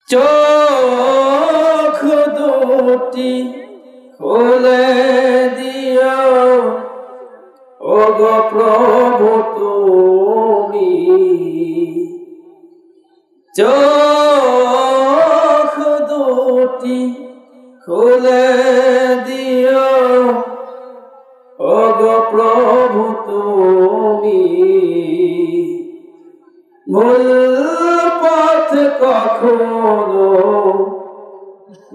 চোখ দুটি খুলে দিও ওগো প্রভু তুমি, চোখ দুটি খুলে দিও ওগো প্রভু তুমি। ভুল পথ কখনো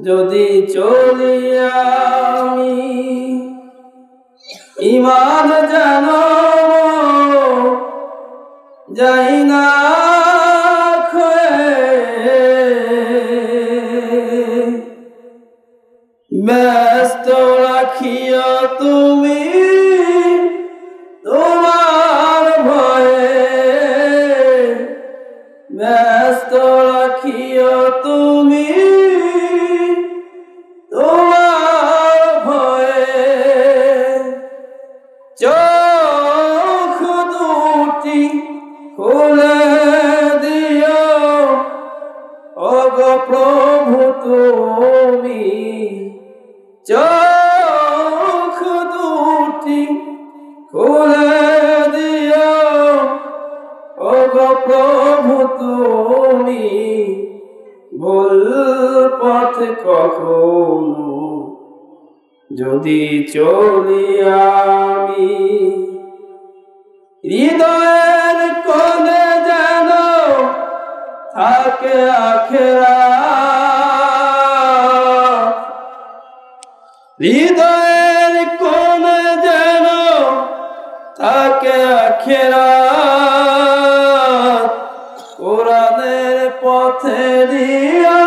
যদি চলি আমি, ঈমান যেন যাই না ক্ষয়ে, ব্যস্ত রাখিও তুমি তোমার ভয়ে, ব্যস্ত রাখিও তুমি তোমার ভয়ে। চোখ দুটি খুলে দিও ওগো প্রভু তুমি, চোখ দুটি খুলে দিও ওগো প্রভু তুমি। ভুল পথ কখনো যদি চলি আমি, হৃদয়ের কোণে যেন থাকে আখিরাত, হৃদয়ের কোণে যেন থাকে আখিরাত। কোরআনের পথে দিয়া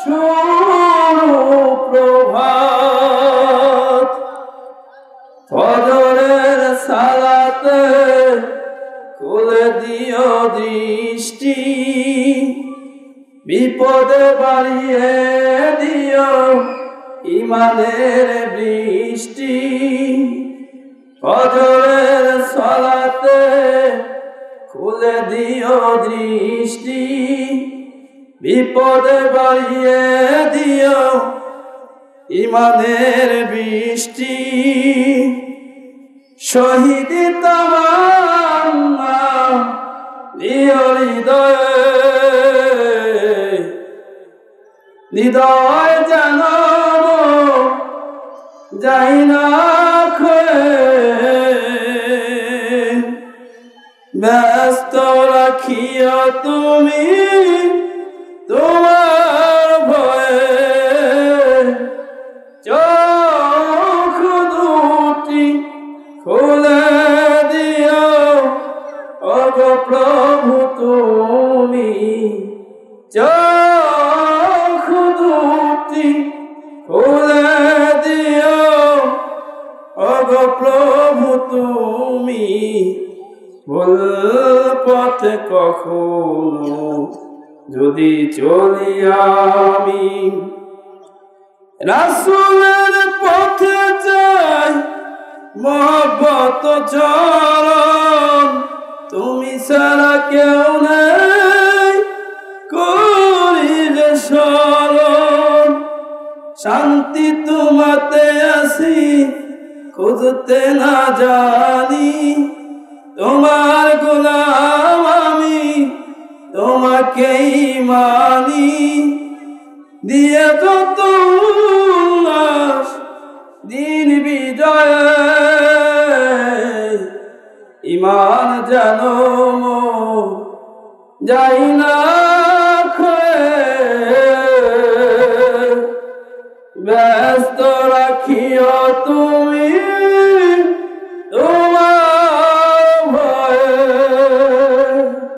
সুপ্রভাত, ফজরের সালাতে খুলে দিও দৃষ্টি, বিপদে বাড়িয়ে দিও ঈমানের বৃষ্টি। ফজরের সালাতে খুলে দিও দৃষ্টি, বিপদে বাড়িয়ে দিও ঈমানের বৃষ্টি। শহীদ তামান্না দিও হৃদয়ে, হৃদয় যেন যাই না ক্ষয়ে, ব্যস্ত রাখিও তুমি তোমার ভয়ে। চোখ দুটি খুলে দিও ওগো প্রভু তুমি, চোখ দুটি খুলে দিও ওগো প্রভু তুমি। ভুল পথে কখনো যদি চলি আমি, রাসূলের পথে যাই মহব্বত চরণ, তুমি ছাড়া কেউ নেই করিলে শরণ। শান্তি তোমাতে আসি খুঁজতে না জানি, তোমার গোলাম আমি তোমাকেই মানি। দিয়ে যত উল্লাস দিন বিজয়ে, ঈমান যেন যাই না ক্ষয়ে, ব্যস্ত রাখিও তুমি